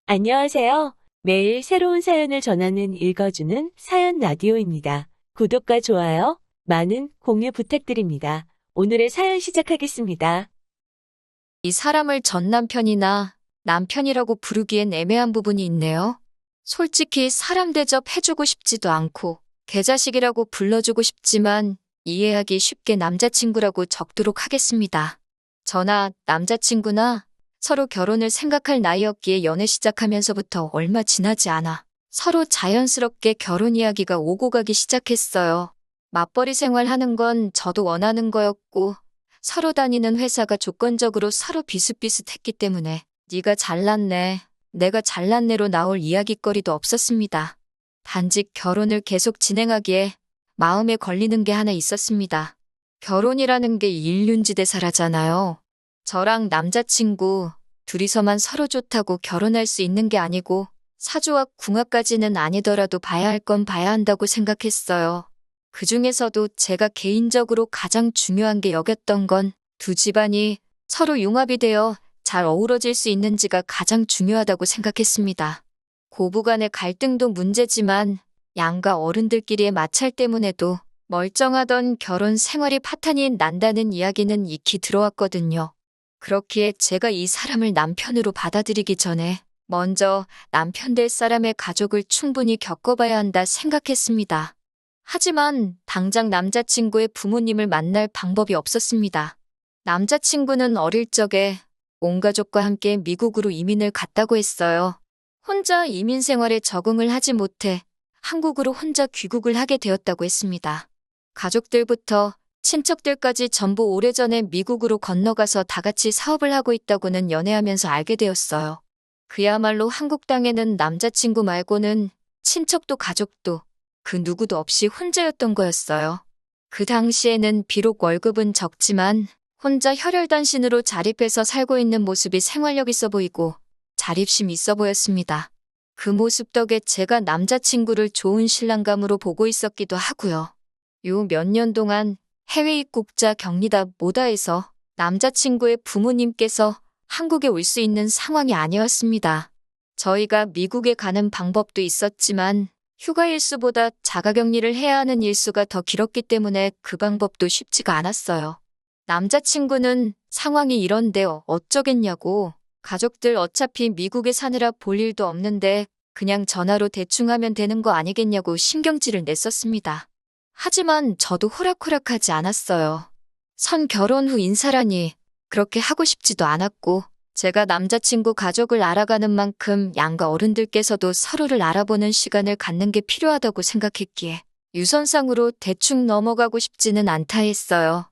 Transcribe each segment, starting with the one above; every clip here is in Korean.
안녕하세요. 매일 새로운 사연을 전하는 읽어주는 사연 라디오입니다. 구독과 좋아요, 많은 공유 부탁드립니다. 오늘의 사연 시작하겠습니다. 이 사람을 전 남편이나 남편이라고 부르기엔 애매한 부분이 있네요. 솔직히 사람 대접 해주고 싶지도 않고 개자식이라고 불러주고 싶지만 이해하기 쉽게 남자친구라고 적도록 하겠습니다. 저나 남자친구나 서로 결혼을 생각할 나이였기에 연애 시작하면서부터 얼마 지나지 않아 서로 자연스럽게 결혼 이야기가 오고 가기 시작했어요. 맞벌이 생활하는 건 저도 원하는 거였고 서로 다니는 회사가 조건적으로 서로 비슷비슷했기 때문에 네가 잘났네, 내가 잘났네로 나올 이야깃거리도 없었습니다. 단지 결혼을 계속 진행하기에 마음에 걸리는 게 하나 있었습니다. 결혼이라는 게 일륜지대사라잖아요. 저랑 남자친구 둘이서만 서로 좋다고 결혼할 수 있는 게 아니고 사주와 궁합까지는 아니더라도 봐야 할 건 봐야 한다고 생각했어요. 그 중에서도 제가 개인적으로 가장 중요한 게 여겼던 건 두 집안이 서로 융합이 되어 잘 어우러질 수 있는지가 가장 중요하다고 생각했습니다. 고부간의 갈등도 문제지만 양가 어른들끼리의 마찰 때문에도 멀쩡하던 결혼 생활이 파탄이 난다는 이야기는 익히 들어왔거든요. 그렇기에 제가 이 사람을 남편으로 받아들이기 전에 먼저 남편 될 사람의 가족을 충분히 겪어봐야 한다 생각했습니다. 하지만 당장 남자친구의 부모님을 만날 방법이 없었습니다. 남자친구는 어릴 적에 온 가족과 함께 미국으로 이민을 갔다고 했어요. 혼자 이민 생활에 적응을 하지 못해 한국으로 혼자 귀국을 하게 되었다고 했습니다. 가족들부터 친척들까지 전부 오래전에 미국으로 건너가서 다 같이 사업을 하고 있다고는 연애하면서 알게 되었어요. 그야말로 한국 땅에는 남자친구 말고는 친척도 가족도 그 누구도 없이 혼자였던 거였어요. 그 당시에는 비록 월급은 적지만 혼자 혈혈단신으로 자립해서 살고 있는 모습이 생활력 있어 보이고 자립심 있어 보였습니다. 그 모습 덕에 제가 남자친구를 좋은 신랑감으로 보고 있었기도 하고요. 요 몇 년 동안 해외 입국자 격리다 뭐다 해서 남자친구의 부모님께서 한국에 올 수 있는 상황이 아니었습니다. 저희가 미국에 가는 방법도 있었지만 휴가 일수보다 자가격리를 해야 하는 일수가 더 길었기 때문에 그 방법도 쉽지가 않았어요. 남자친구는 상황이 이런데 어쩌겠냐고 가족들 어차피 미국에 사느라 볼 일도 없는데 그냥 전화로 대충 하면 되는 거 아니겠냐고 신경질을 냈었습니다. 하지만 저도 호락호락하지 않았어요. 선 결혼 후 인사라니 그렇게 하고 싶지도 않았고 제가 남자친구 가족을 알아가는 만큼 양가 어른들께서도 서로를 알아보는 시간을 갖는 게 필요하다고 생각했기에 유선상으로 대충 넘어가고 싶지는 않다 했어요.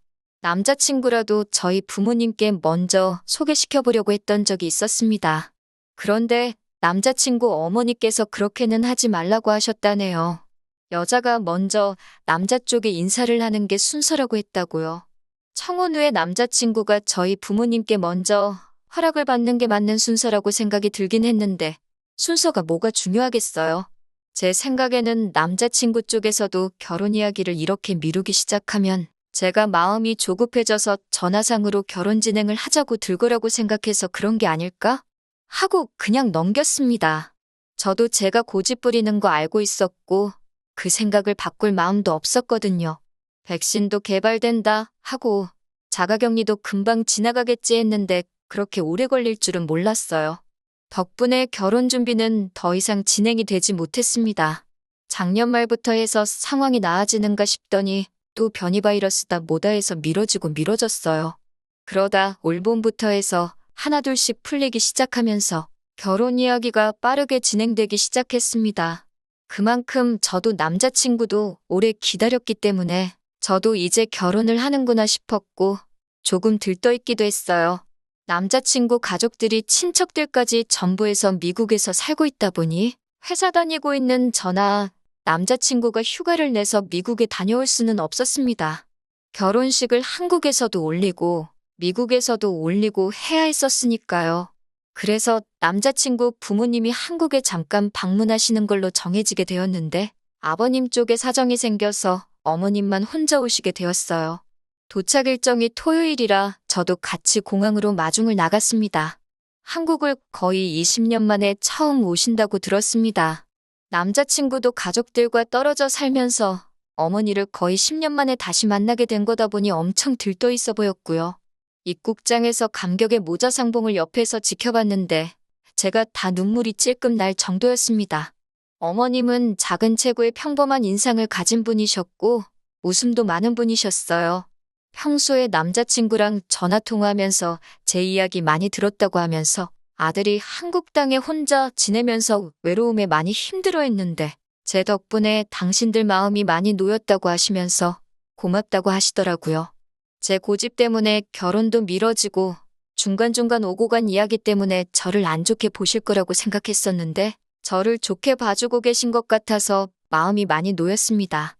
남자친구라도 저희 부모님께 먼저 소개시켜보려고 했던 적이 있었습니다. 그런데 남자친구 어머니께서 그렇게는 하지 말라고 하셨다네요. 여자가 먼저 남자 쪽에 인사를 하는 게 순서라고 했다고요. 청혼 후에 남자친구가 저희 부모님께 먼저 허락을 받는 게 맞는 순서라고 생각이 들긴 했는데 순서가 뭐가 중요하겠어요. 제 생각에는 남자친구 쪽에서도 결혼 이야기를 이렇게 미루기 시작하면 제가 마음이 조급해져서 전화상으로 결혼 진행을 하자고 들 거라고 생각해서 그런 게 아닐까? 하고 그냥 넘겼습니다. 저도 제가 고집 부리는 거 알고 있었고 그 생각을 바꿀 마음도 없었거든요. 백신도 개발된다 하고 자가격리도 금방 지나가겠지 했는데 그렇게 오래 걸릴 줄은 몰랐어요. 덕분에 결혼 준비는 더 이상 진행이 되지 못했습니다. 작년 말부터 해서 상황이 나아지는가 싶더니 또 변이 바이러스다 뭐다 해서 미뤄지고 미뤄졌어요. 그러다 올 봄부터 해서 하나둘씩 풀리기 시작하면서 결혼 이야기가 빠르게 진행되기 시작했습니다. 그만큼 저도 남자친구도 오래 기다렸기 때문에 저도 이제 결혼을 하는구나 싶었고 조금 들떠있기도 했어요. 남자친구 가족들이 친척들까지 전부 해서 미국에서 살고 있다 보니 회사 다니고 있는 저나 남자친구가 휴가를 내서 미국에 다녀올 수는 없었습니다. 결혼식을 한국에서도 올리고 미국에서도 올리고 해야 했었으니까요. 그래서 남자친구 부모님이 한국에 잠깐 방문하시는 걸로 정해지게 되었는데 아버님 쪽에 사정이 생겨서 어머님만 혼자 오시게 되었어요. 도착 일정이 토요일이라 저도 같이 공항으로 마중을 나갔습니다. 한국을 거의 20년 만에 처음 오신다고 들었습니다. 남자친구도 가족들과 떨어져 살면서 어머니를 거의 10년 만에 다시 만나게 된 거다 보니 엄청 들떠 있어 보였고요. 입국장에서 감격의 모자 상봉을 옆에서 지켜봤는데 제가 다 눈물이 찔끔 날 정도였습니다. 어머님은 작은 체구의 평범한 인상을 가진 분이셨고 웃음도 많은 분이셨어요. 평소에 남자친구랑 전화통화하면서 제 이야기 많이 들었다고 하면서 아들이 한국 땅에 혼자 지내면서 외로움에 많이 힘들어했는데 제 덕분에 당신들 마음이 많이 놓였다고 하시면서 고맙다고 하시더라고요. 제 고집 때문에 결혼도 미뤄지고 중간중간 오고 간 이야기 때문에 저를 안 좋게 보실 거라고 생각했었는데 저를 좋게 봐주고 계신 것 같아서 마음이 많이 놓였습니다.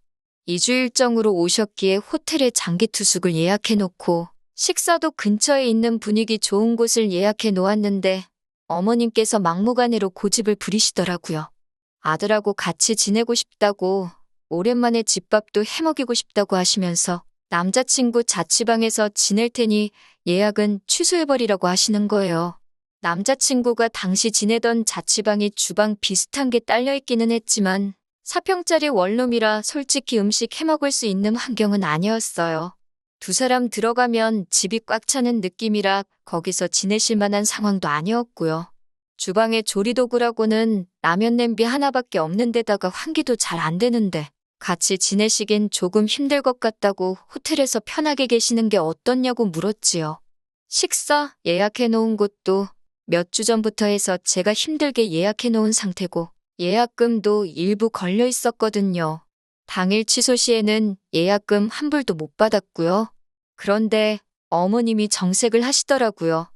2주 일정으로 오셨기에 호텔에 장기 투숙을 예약해 놓고 식사도 근처에 있는 분위기 좋은 곳을 예약해 놓았는데 어머님께서 막무가내로 고집을 부리시더라고요. 아들하고 같이 지내고 싶다고 오랜만에 집밥도 해먹이고 싶다고 하시면서 남자친구 자취방에서 지낼 테니 예약은 취소해버리라고 하시는 거예요. 남자친구가 당시 지내던 자취방이 주방 비슷한 게 딸려있기는 했지만 4평짜리 원룸이라 솔직히 음식 해먹을 수 있는 환경은 아니었어요. 두 사람 들어가면 집이 꽉 차는 느낌이라 거기서 지내실 만한 상황도 아니었고요. 주방에 조리도구라고는 라면 냄비 하나밖에 없는 데다가 환기도 잘 안 되는데 같이 지내시긴 조금 힘들 것 같다고 호텔에서 편하게 계시는 게 어떻냐고 물었지요. 식사 예약해 놓은 곳도 몇 주 전부터 해서 제가 힘들게 예약해 놓은 상태고 예약금도 일부 걸려 있었거든요. 당일 취소 시에는 예약금 한 불도 못 받았고요. 그런데 어머님이 정색을 하시더라고요.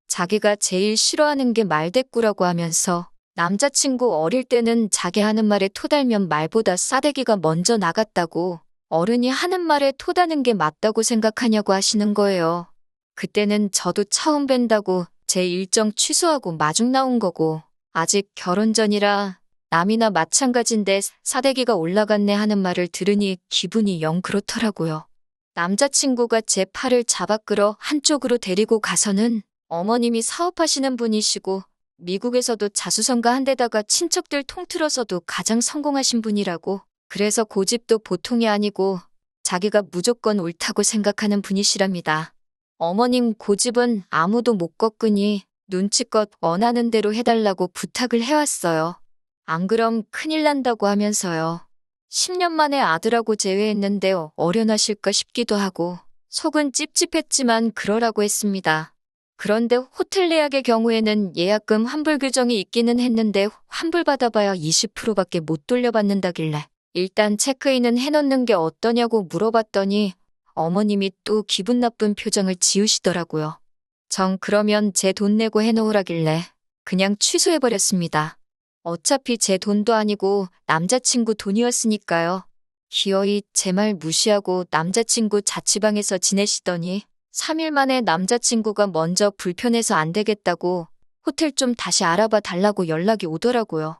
자기가 제일 싫어하는 게 말대꾸라고 하면서 남자친구 어릴 때는 자기 하는 말에 토달면 말보다 싸대기가 먼저 나갔다고 어른이 하는 말에 토다는 게 맞다고 생각하냐고 하시는 거예요. 그때는 저도 처음 뵌다고 제 일정 취소하고 마중 나온 거고 아직 결혼 전이라 남이나 마찬가지인데 사대기가 올라갔네 하는 말을 들으니 기분이 영 그렇더라고요. 남자친구가 제 팔을 잡아 끌어 한쪽으로 데리고 가서는 어머님이 사업하시는 분이시고 미국에서도 자수성가한 데다가 친척들 통틀어서도 가장 성공하신 분이라고 그래서 고집도 보통이 아니고 자기가 무조건 옳다고 생각하는 분이시랍니다. 어머님 고집은 아무도 못 꺾으니 눈치껏 원하는 대로 해달라고 부탁을 해왔어요. 안 그럼 큰일 난다고 하면서요. 10년 만에 아들하고 재회했는데 어련하실까 싶기도 하고 속은 찝찝했지만 그러라고 했습니다. 그런데 호텔 예약의 경우에는 예약금 환불 규정이 있기는 했는데 환불 받아봐야 20%밖에 못 돌려받는다길래 일단 체크인은 해놓는 게 어떠냐고 물어봤더니 어머님이 또 기분 나쁜 표정을 지으시더라고요. 정 그러면 제 돈 내고 해놓으라길래 그냥 취소해버렸습니다. 어차피 제 돈도 아니고 남자친구 돈이었으니까요. 기어이 제 말 무시하고 남자친구 자취방에서 지내시더니 3일 만에 남자친구가 먼저 불편해서 안 되겠다고 호텔 좀 다시 알아봐 달라고 연락이 오더라고요.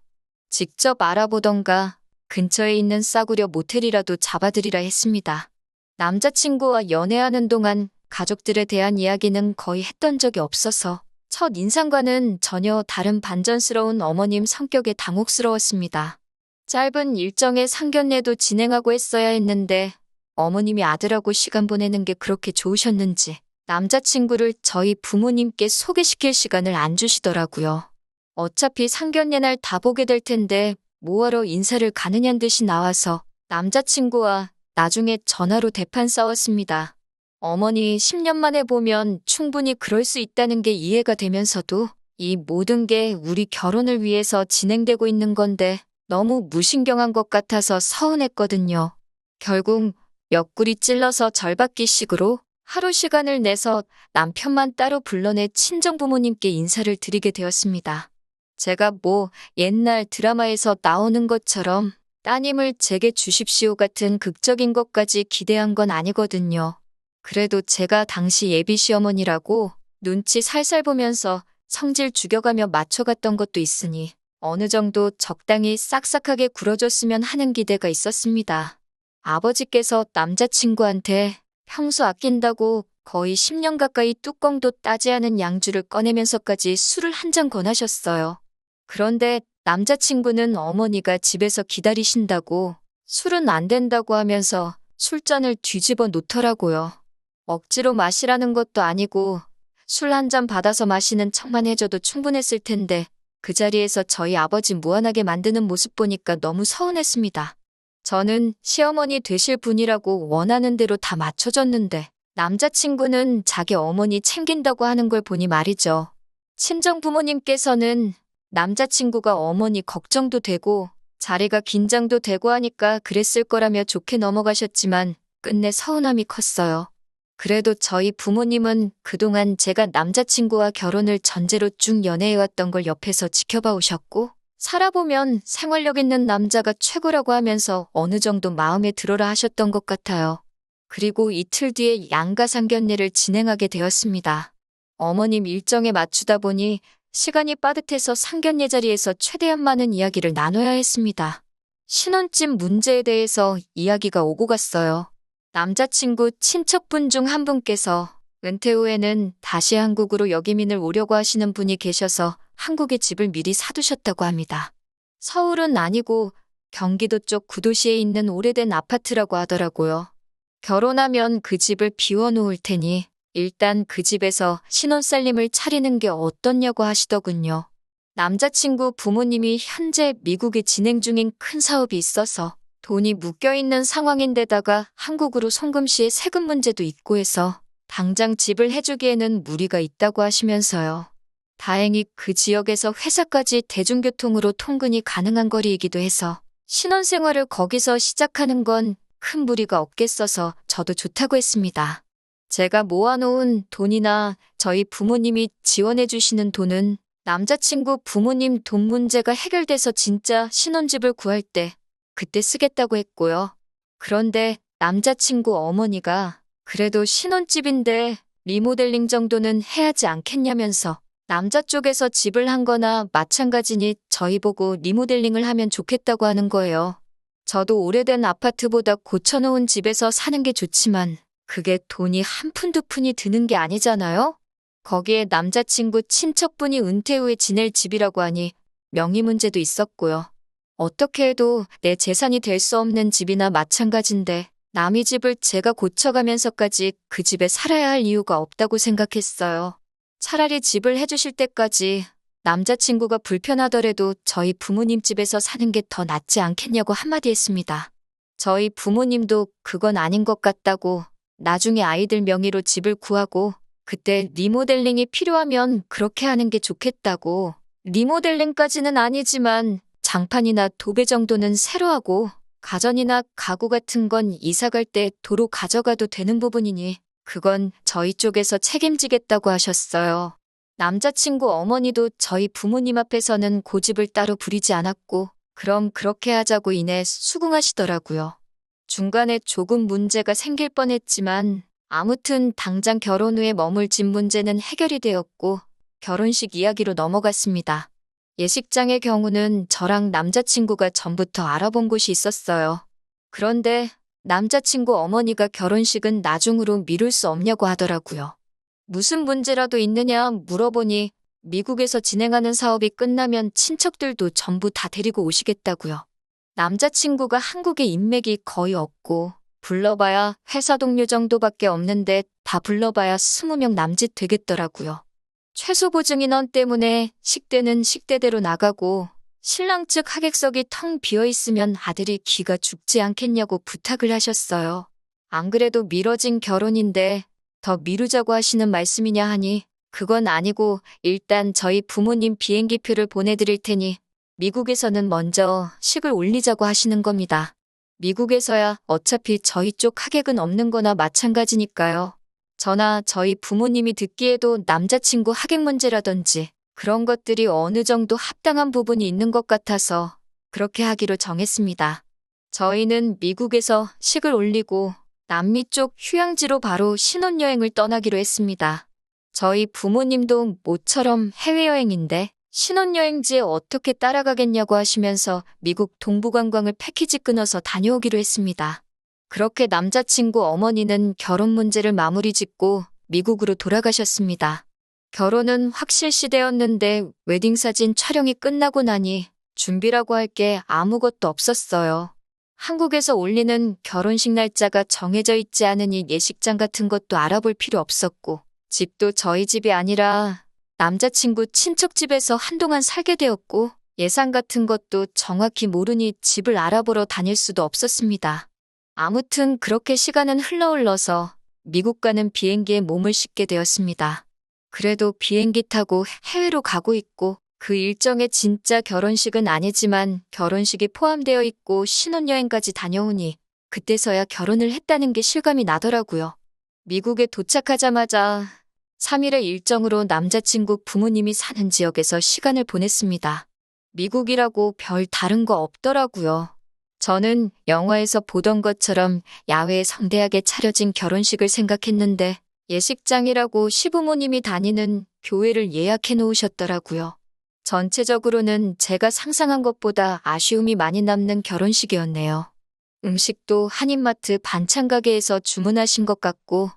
직접 알아보던가 근처에 있는 싸구려 모텔이라도 잡아드리라 했습니다. 남자친구와 연애하는 동안 가족들에 대한 이야기는 거의 했던 적이 없어서 첫 인상과는 전혀 다른 반전스러운 어머님 성격에 당혹스러웠습니다. 짧은 일정의 상견례도 진행하고 했어야 했는데 어머님이 아들하고 시간 보내는 게 그렇게 좋으셨는지 남자친구를 저희 부모님께 소개시킬 시간을 안 주시더라고요. 어차피 상견례 날 다 보게 될 텐데 뭐하러 인사를 가느냐는 듯이 나와서 남자친구와 나중에 전화로 대판 싸웠습니다. 어머니 10년 만에 보면 충분히 그럴 수 있다는 게 이해가 되면서도 이 모든 게 우리 결혼을 위해서 진행되고 있는 건데 너무 무신경한 것 같아서 서운했거든요. 결국 옆구리 찔러서 절받기식으로 하루 시간을 내서 남편만 따로 불러내 친정부모님께 인사를 드리게 되었습니다. 제가 뭐 옛날 드라마에서 나오는 것처럼 따님을 제게 주십시오 같은 극적인 것까지 기대한 건 아니거든요. 그래도 제가 당시 예비 시어머니라고 눈치 살살 보면서 성질 죽여가며 맞춰갔던 것도 있으니 어느 정도 적당히 싹싹하게 굴어줬으면 하는 기대가 있었습니다. 아버지께서 남자친구한테 평소 아낀다고 거의 10년 가까이 뚜껑도 따지 않은 양주를 꺼내면서까지 술을 한 잔 권하셨어요. 그런데 남자친구는 어머니가 집에서 기다리신다고 술은 안 된다고 하면서 술잔을 뒤집어 놓더라고요. 억지로 마시라는 것도 아니고 술 한 잔 받아서 마시는 척만 해줘도 충분했을 텐데 그 자리에서 저희 아버지 무안하게 만드는 모습 보니까 너무 서운했습니다. 저는 시어머니 되실 분이라고 원하는 대로 다 맞춰줬는데 남자친구는 자기 어머니 챙긴다고 하는 걸 보니 말이죠. 친정 부모님께서는 남자친구가 어머니 걱정도 되고 자리가 긴장도 되고 하니까 그랬을 거라며 좋게 넘어가셨지만 끝내 서운함이 컸어요. 그래도 저희 부모님은 그동안 제가 남자친구와 결혼을 전제로 쭉 연애해왔던 걸 옆에서 지켜봐 오셨고 살아보면 생활력 있는 남자가 최고라고 하면서 어느 정도 마음에 들어라 하셨던 것 같아요. 그리고 이틀 뒤에 양가 상견례를 진행하게 되었습니다. 어머님 일정에 맞추다 보니 시간이 빠듯해서 상견례 자리에서 최대한 많은 이야기를 나눠야 했습니다. 신혼집 문제에 대해서 이야기가 오고 갔어요. 남자친구 친척분 중 한 분께서 은퇴 후에는 다시 한국으로 역이민을 오려고 하시는 분이 계셔서 한국에 집을 미리 사두셨다고 합니다. 서울은 아니고 경기도 쪽 구도시에 있는 오래된 아파트라고 하더라고요. 결혼하면 그 집을 비워놓을 테니 일단 그 집에서 신혼살림을 차리는 게 어떻냐고 하시더군요. 남자친구 부모님이 현재 미국에 진행 중인 큰 사업이 있어서 돈이 묶여있는 상황인데다가 한국으로 송금시에 세금 문제도 있고 해서 당장 집을 해주기에는 무리가 있다고 하시면서요. 다행히 그 지역에서 회사까지 대중교통으로 통근이 가능한 거리이기도 해서 신혼생활을 거기서 시작하는 건 큰 무리가 없겠어서 저도 좋다고 했습니다. 제가 모아놓은 돈이나 저희 부모님이 지원해주시는 돈은 남자친구 부모님 돈 문제가 해결돼서 진짜 신혼집을 구할 때 그때 쓰겠다고 했고요. 그런데 남자친구 어머니가 그래도 신혼집인데 리모델링 정도는 해야지 않겠냐면서 남자 쪽에서 집을 한 거나 마찬가지니 저희 보고 리모델링을 하면 좋겠다고 하는 거예요. 저도 오래된 아파트보다 고쳐놓은 집에서 사는 게 좋지만 그게 돈이 한 푼 두 푼이 드는 게 아니잖아요? 거기에 남자친구 친척분이 은퇴 후에 지낼 집이라고 하니 명의 문제도 있었고요. 어떻게 해도 내 재산이 될 수 없는 집이나 마찬가지인데 남의 집을 제가 고쳐가면서까지 그 집에 살아야 할 이유가 없다고 생각했어요. 차라리 집을 해주실 때까지 남자친구가 불편하더라도 저희 부모님 집에서 사는 게 더 낫지 않겠냐고 한마디 했습니다. 저희 부모님도 그건 아닌 것 같다고 나중에 아이들 명의로 집을 구하고 그때 리모델링이 필요하면 그렇게 하는 게 좋겠다고. 리모델링까지는 아니지만 장판이나 도배 정도는 새로 하고 가전이나 가구 같은 건 이사 갈 때 도로 가져가도 되는 부분이니 그건 저희 쪽에서 책임지겠다고 하셨어요. 남자친구 어머니도 저희 부모님 앞에서는 고집을 따로 부리지 않았고 그럼 그렇게 하자고 이내 수긍하시더라고요. 중간에 조금 문제가 생길 뻔했지만 아무튼 당장 결혼 후에 머물 집 문제는 해결이 되었고 결혼식 이야기로 넘어갔습니다. 예식장의 경우는 저랑 남자친구가 전부터 알아본 곳이 있었어요. 그런데 남자친구 어머니가 결혼식은 나중으로 미룰 수 없냐고 하더라고요. 무슨 문제라도 있느냐 물어보니 미국에서 진행하는 사업이 끝나면 친척들도 전부 다 데리고 오시겠다고요. 남자친구가 한국에 인맥이 거의 없고 불러봐야 회사 동료 정도밖에 없는데 다 불러봐야 20명 남짓 되겠더라고요. 최소 보증 인원 때문에 식대는 식대대로 나가고 신랑 측 하객석이 텅 비어있으면 아들이 기가 죽지 않겠냐고 부탁을 하셨어요. 안 그래도 미뤄진 결혼인데 더 미루자고 하시는 말씀이냐 하니 그건 아니고 일단 저희 부모님 비행기표를 보내드릴 테니 미국에서는 먼저 식을 올리자고 하시는 겁니다. 미국에서야 어차피 저희 쪽 하객은 없는 거나 마찬가지니까요. 저나 저희 부모님이 듣기에도 남자친구 하객 문제라든지 그런 것들이 어느 정도 합당한 부분이 있는 것 같아서 그렇게 하기로 정했습니다. 저희는 미국에서 식을 올리고 남미 쪽 휴양지로 바로 신혼여행을 떠나기로 했습니다. 저희 부모님도 모처럼 해외여행인데 신혼여행지에 어떻게 따라가겠냐고 하시면서 미국 동부관광을 패키지 끊어서 다녀오기로 했습니다. 그렇게 남자친구 어머니는 결혼 문제를 마무리 짓고 미국으로 돌아가셨습니다. 결혼은 확실시되었는데 웨딩사진 촬영이 끝나고 나니 준비라고 할 게 아무것도 없었어요. 한국에서 올리는 결혼식 날짜가 정해져 있지 않으니 예식장 같은 것도 알아볼 필요 없었고, 집도 저희 집이 아니라 남자친구 친척 집에서 한동안 살게 되었고, 예산 같은 것도 정확히 모르니 집을 알아보러 다닐 수도 없었습니다. 아무튼 그렇게 시간은 흘러서 미국 가는 비행기에 몸을 싣게 되었습니다. 그래도 비행기 타고 해외로 가고 있고, 그 일정에 진짜 결혼식은 아니지만 결혼식이 포함되어 있고 신혼여행까지 다녀오니 그때서야 결혼을 했다는 게 실감이 나더라고요. 미국에 도착하자마자 3일의 일정으로 남자친구 부모님이 사는 지역에서 시간을 보냈습니다. 미국이라고 별 다른 거 없더라고요. 저는 영화에서 보던 것처럼 야외에 성대하게 차려진 결혼식을 생각했는데 예식장이라고 시부모님이 다니는 교회를 예약해 놓으셨더라고요. 전체적으로는 제가 상상한 것보다 아쉬움이 많이 남는 결혼식이었네요. 음식도 한인마트 반찬 가게에서 주문하신 것 같고,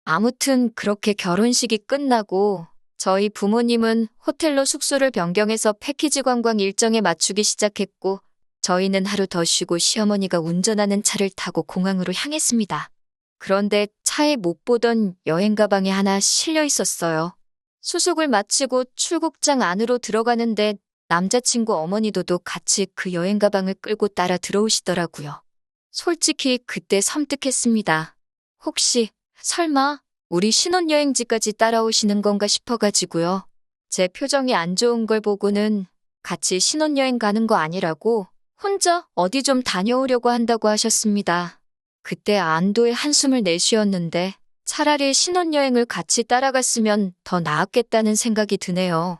아무튼 그렇게 결혼식이 끝나고 저희 부모님은 호텔로 숙소를 변경해서 패키지 관광 일정에 맞추기 시작했고, 저희는 하루 더 쉬고 시어머니가 운전하는 차를 타고 공항으로 향했습니다. 그런데 차에 못 보던 여행 가방이 하나 실려 있었어요. 수속을 마치고 출국장 안으로 들어가는데 남자친구 어머니도 같이 그 여행 가방을 끌고 따라 들어오시더라고요. 솔직히 그때 섬뜩했습니다. 혹시 설마 우리 신혼여행지까지 따라오시는 건가 싶어가지고요. 제 표정이 안 좋은 걸 보고는 같이 신혼여행 가는 거 아니라고 혼자 어디 좀 다녀오려고 한다고 하셨습니다. 그때 안도의 한숨을 내쉬었는데 차라리 신혼여행을 같이 따라갔으면 더 나았겠다는 생각이 드네요.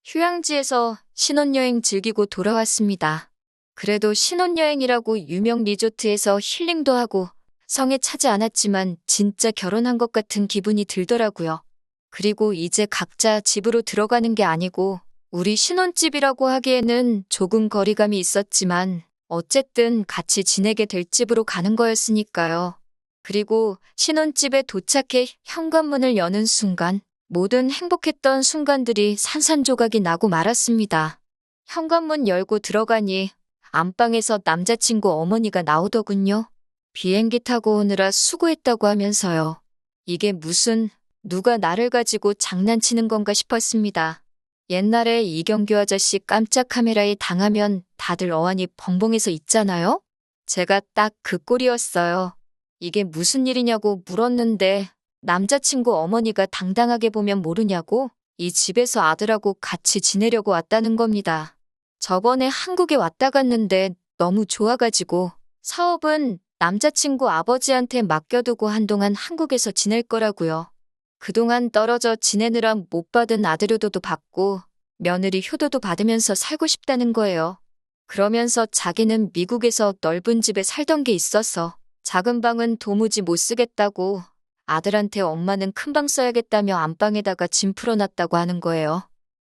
휴양지에서 신혼여행 즐기고 돌아왔습니다. 그래도 신혼여행이라고 유명 리조트에서 힐링도 하고 성에 차지 않았지만 진짜 결혼한 것 같은 기분이 들더라고요. 그리고 이제 각자 집으로 들어가는 게 아니고 우리 신혼집이라고 하기에는 조금 거리감이 있었지만 어쨌든 같이 지내게 될 집으로 가는 거였으니까요. 그리고 신혼집에 도착해 현관문을 여는 순간 모든 행복했던 순간들이 산산조각이 나고 말았습니다. 현관문 열고 들어가니 안방에서 남자친구 어머니가 나오더군요. 비행기 타고 오느라 수고했다고 하면서요. 이게 무슨 누가 나를 가지고 장난치는 건가 싶었습니다. 옛날에 이경규 아저씨 깜짝 카메라에 당하면 다들 어안이 벙벙해서 있잖아요? 제가 딱 그 꼴이었어요. 이게 무슨 일이냐고 물었는데 남자친구 어머니가 당당하게 보면 모르냐고 이 집에서 아들하고 같이 지내려고 왔다는 겁니다. 저번에 한국에 왔다 갔는데 너무 좋아가지고 사업은 남자친구 아버지한테 맡겨두고 한동안 한국에서 지낼 거라고요. 그동안 떨어져 지내느라 못 받은 아들 효도도 받고 며느리 효도도 받으면서 살고 싶다는 거예요. 그러면서 자기는 미국에서 넓은 집에 살던 게 있어서 작은 방은 도무지 못 쓰겠다고 아들한테 엄마는 큰 방 써야겠다며 안방에다가 짐 풀어놨다고 하는 거예요.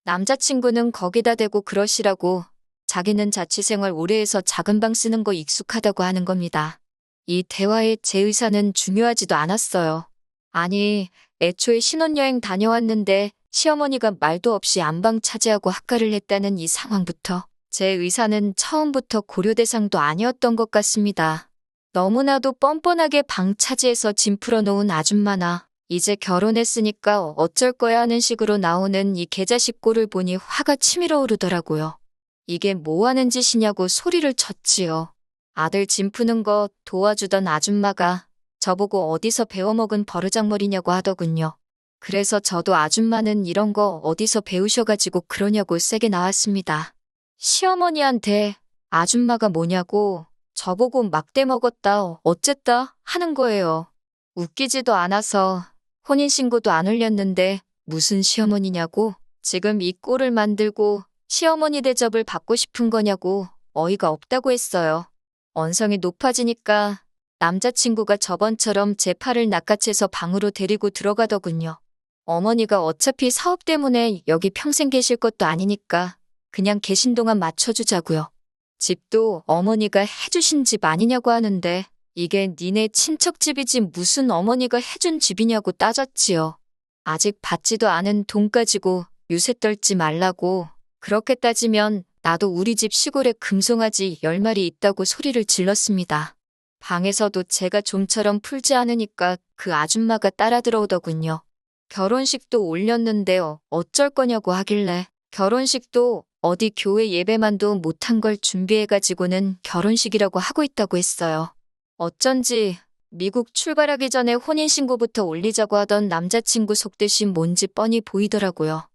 남자친구는 거기다 대고 그러시라고 자기는 자취생활 오래 해서 작은 방 쓰는 거 익숙하다고 하는 겁니다. 이 대화에 제 의사는 중요하지도 않았어요. 아니, 애초에 신혼여행 다녀왔는데 시어머니가 말도 없이 안방 차지하고 학가를 했다는 이 상황부터 제 의사는 처음부터 고려 대상도 아니었던 것 같습니다. 너무나도 뻔뻔하게 방 차지해서 짐 풀어놓은 아줌마나 이제 결혼했으니까 어쩔 거야 하는 식으로 나오는 이 개자식 꼴을 보니 화가 치밀어 오르더라고요. 이게 뭐 하는 짓이냐고 소리를 쳤지요. 아들 짐 푸는 거 도와주던 아줌마가 저보고 어디서 배워먹은 버르장머리냐고 하더군요. 그래서 저도 아줌마는 이런 거 어디서 배우셔가지고 그러냐고 세게 나왔습니다. 시어머니한테 아줌마가 뭐냐고 저보고 막대 먹었다 어쨌다 하는 거예요. 웃기지도 않아서 혼인신고도 안 올렸는데 무슨 시어머니냐고 지금 이 꼴을 만들고 시어머니 대접을 받고 싶은 거냐고 어이가 없다고 했어요. 언성이 높아지니까 남자친구가 저번처럼 제 팔을 낚아채서 방으로 데리고 들어가더군요. 어머니가 어차피 사업 때문에 여기 평생 계실 것도 아니니까 그냥 계신 동안 맞춰주자고요. 집도 어머니가 해주신 집 아니냐고 하는데 이게 니네 친척 집이지 무슨 어머니가 해준 집이냐고 따졌지요. 아직 받지도 않은 돈 가지고 유세 떨지 말라고. 그렇게 따지면 나도 우리 집 시골에 금송아지 10마리 있다고 소리를 질렀습니다. 방에서도 제가 좀처럼 풀지 않으니까 그 아줌마가 따라 들어오더군요. 결혼식도 올렸는데요. 어쩔 거냐고 하길래 결혼식도 어디 교회 예배만도 못한 걸 준비해가지고는 결혼식이라고 하고 있다고 했어요. 어쩐지 미국 출발하기 전에 혼인신고부터 올리자고 하던 남자친구 속뜻이 뭔지 뻔히 보이더라고요.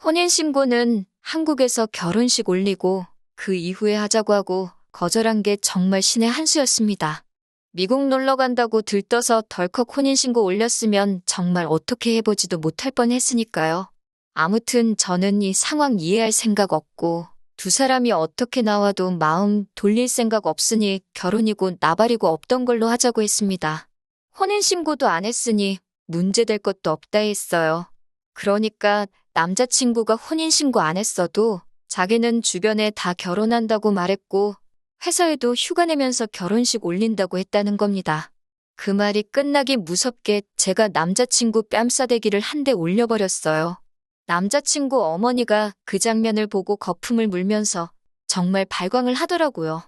혼인신고는 한국에서 결혼식 올리고 그 이후에 하자고 하고 거절한 게 정말 신의 한 수였습니다. 미국 놀러 간다고 들떠서 덜컥 혼인신고 올렸으면 정말 어떻게 해보지도 못할 뻔했으니까요. 아무튼 저는 이 상황 이해할 생각 없고 두 사람이 어떻게 나와도 마음 돌릴 생각 없으니 결혼이고 나발이고 없던 걸로 하자고 했습니다. 혼인신고도 안 했으니 문제될 것도 없다 했어요. 그러니까 남자친구가 혼인신고 안 했어도 자기는 주변에 다 결혼한다고 말했고 회사에도 휴가 내면서 결혼식 올린다고 했다는 겁니다. 그 말이 끝나기 무섭게 제가 남자친구 뺨싸대기를 한 대 올려버렸어요. 남자친구 어머니가 그 장면을 보고 거품을 물면서 정말 발광을 하더라고요.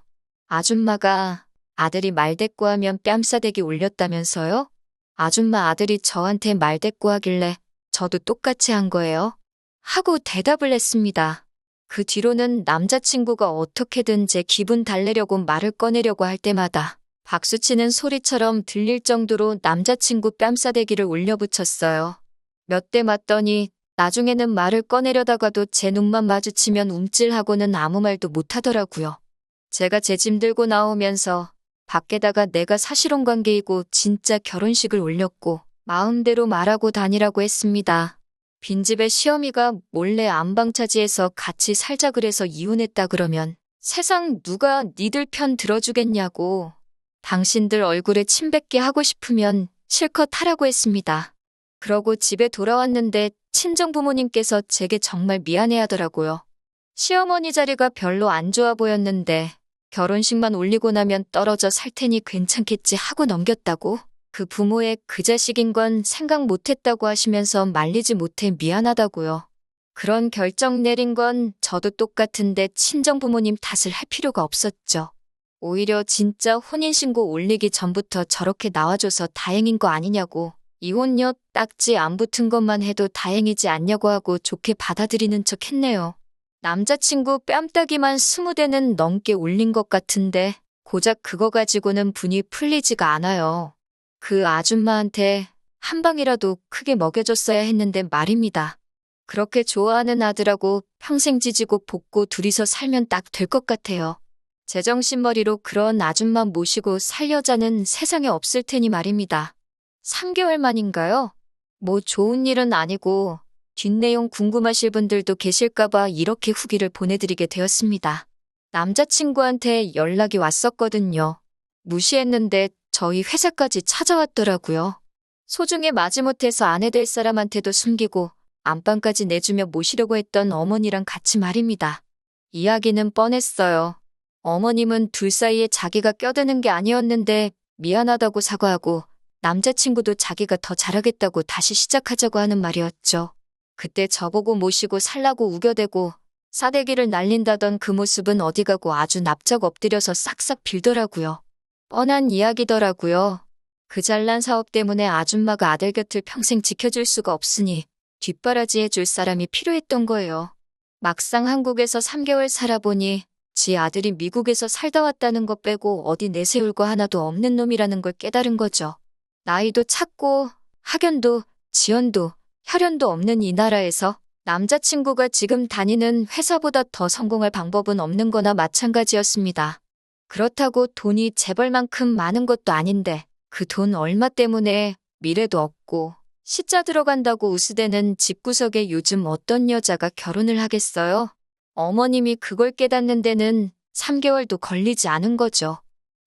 아줌마가 아들이 말대꾸하면 뺨싸대기 올렸다면서요? 아줌마 아들이 저한테 말대꾸하길래 저도 똑같이 한 거예요. 하고 대답을 했습니다. 그 뒤로는 남자친구가 어떻게든 제 기분 달래려고 말을 꺼내려고 할 때마다 박수치는 소리처럼 들릴 정도로 남자친구 뺨싸대기를 올려붙였어요. 몇 대 맞더니 나중에는 말을 꺼내려다가도 제 눈만 마주치면 움찔하고는 아무 말도 못하더라고요. 제가 제 짐 들고 나오면서 밖에다가 내가 사실혼 관계이고 진짜 결혼식을 올렸고 마음대로 말하고 다니라고 했습니다. 빈집에 시어미가 몰래 안방차지해서 같이 살자 그래서 이혼했다 그러면 세상 누가 니들 편 들어주겠냐고. 당신들 얼굴에 침 뱉게 하고 싶으면 실컷 하라고 했습니다. 그러고 집에 돌아왔는데 친정부모님께서 제게 정말 미안해하더라고요. 시어머니 자리가 별로 안 좋아 보였는데 결혼식만 올리고 나면 떨어져 살 테니 괜찮겠지 하고 넘겼다고. 그 부모의 그 자식인 건 생각 못했다고 하시면서 말리지 못해 미안하다고요. 그런 결정 내린 건 저도 똑같은데 친정부모님 탓을 할 필요가 없었죠. 오히려 진짜 혼인신고 올리기 전부터 저렇게 나와줘서 다행인 거 아니냐고. 이혼녀 딱지 안 붙은 것만 해도 다행이지 않냐고 하고 좋게 받아들이는 척 했네요. 남자친구 뺨따기만 20대는 넘게 올린 것 같은데 고작 그거 가지고는 분이 풀리지가 않아요. 그 아줌마한테 한 방이라도 크게 먹여줬어야 했는데 말입니다. 그렇게 좋아하는 아들하고 평생 지지고 볶고 둘이서 살면 딱 될 것 같아요. 제정신머리로 그런 아줌마 모시고 살 여자는 세상에 없을 테니 말입니다. 3개월 만인가요? 뭐 좋은 일은 아니고 뒷내용 궁금하실 분들도 계실까봐 이렇게 후기를 보내드리게 되었습니다. 남자친구한테 연락이 왔었거든요. 무시했는데 저희 회사까지 찾아왔더라고요. 소중에 마지못해서 아내 될 사람한테도 숨기고 안방까지 내주며 모시려고 했던 어머니랑 같이 말입니다. 이야기는 뻔했어요. 어머님은 둘 사이에 자기가 껴드는 게 아니었는데 미안하다고 사과하고 남자친구도 자기가 더 잘하겠다고 다시 시작하자고 하는 말이었죠. 그때 저보고 모시고 살라고 우겨대고 싸대기를 날린다던 그 모습은 어디 가고 아주 납작 엎드려서 싹싹 빌더라고요. 뻔한 이야기더라고요. 그 잘난 사업 때문에 아줌마가 아들 곁을 평생 지켜줄 수가 없으니 뒷바라지 해줄 사람이 필요했던 거예요. 막상 한국에서 3개월 살아보니 지 아들이 미국에서 살다 왔다는 것 빼고 어디 내세울 거 하나도 없는 놈이라는 걸 깨달은 거죠. 나이도 찼고 학연도 지연도 혈연도 없는 이 나라에서 남자친구가 지금 다니는 회사보다 더 성공할 방법은 없는 거나 마찬가지였습니다. 그렇다고 돈이 재벌만큼 많은 것도 아닌데 그 돈 얼마 때문에 미래도 없고 시자 들어간다고 우스대는 집구석에 요즘 어떤 여자가 결혼을 하겠어요? 어머님이 그걸 깨닫는 데는 3개월도 걸리지 않은 거죠.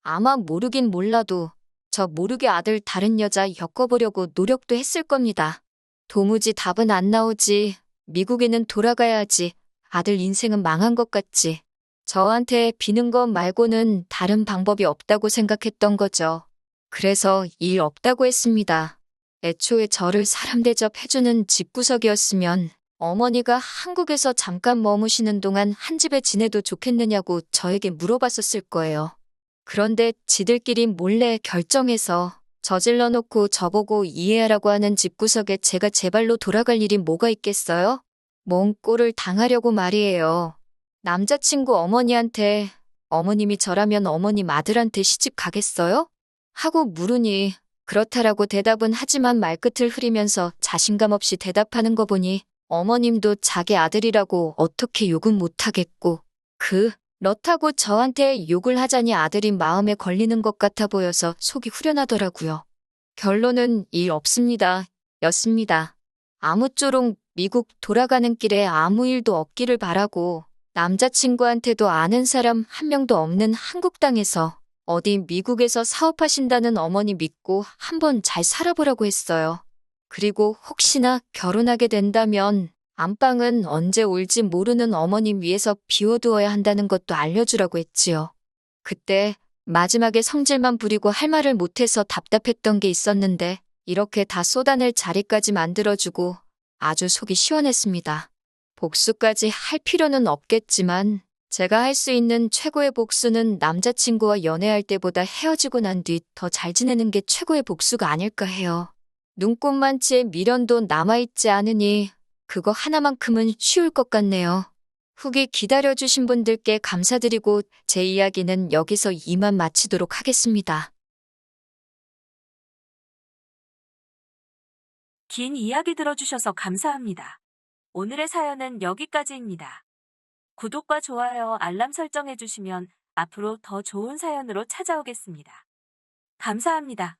아마 모르긴 몰라도 저 모르게 아들 다른 여자 엮어보려고 노력도 했을 겁니다. 도무지 답은 안 나오지. 미국에는 돌아가야 하지. 아들 인생은 망한 것 같지. 저한테 비는 것 말고는 다른 방법이 없다고 생각했던 거죠. 그래서 일 없다고 했습니다. 애초에 저를 사람 대접해주는 집구석이었으면 어머니가 한국에서 잠깐 머무시는 동안 한 집에 지내도 좋겠느냐고 저에게 물어봤었을 거예요. 그런데 지들끼리 몰래 결정해서 저질러 놓고 저보고 이해하라고 하는 집구석에 제가 제 발로 돌아갈 일이 뭐가 있겠어요? 뭔 꼴을 당하려고 말이에요. 남자친구 어머니한테 어머님이 저라면 어머님 아들한테 시집 가겠어요? 하고 물으니 그렇다라고 대답은 하지만 말끝을 흐리면서 자신감 없이 대답하는 거 보니 어머님도 자기 아들이라고 어떻게 욕은 못하겠고 그렇다고 저한테 욕을 하자니 아들이 마음에 걸리는 것 같아 보여서 속이 후련하더라고요. 결론은 일 없습니다. 였습니다. 아무쪼록 미국 돌아가는 길에 아무 일도 없기를 바라고 남자친구한테도 아는 사람 한 명도 없는 한국 땅에서 어디 미국에서 사업하신다는 어머니 믿고 한번 잘 살아보라고 했어요. 그리고 혹시나 결혼하게 된다면 안방은 언제 올지 모르는 어머님 위해서 비워두어야 한다는 것도 알려주라고 했지요. 그때 마지막에 성질만 부리고 할 말을 못해서 답답했던 게 있었는데 이렇게 다 쏟아낼 자리까지 만들어주고 아주 속이 시원했습니다. 복수까지 할 필요는 없겠지만 제가 할 수 있는 최고의 복수는 남자친구와 연애할 때보다 헤어지고 난 뒤 더 잘 지내는 게 최고의 복수가 아닐까 해요. 눈꽃만치의 미련도 남아있지 않으니 그거 하나만큼은 쉬울 것 같네요. 후기 기다려주신 분들께 감사드리고 제 이야기는 여기서 이만 마치도록 하겠습니다. 긴 이야기 들어주셔서 감사합니다. 오늘의 사연은 여기까지입니다. 구독과 좋아요, 알람 설정해주시면 앞으로 더 좋은 사연으로 찾아오겠습니다. 감사합니다.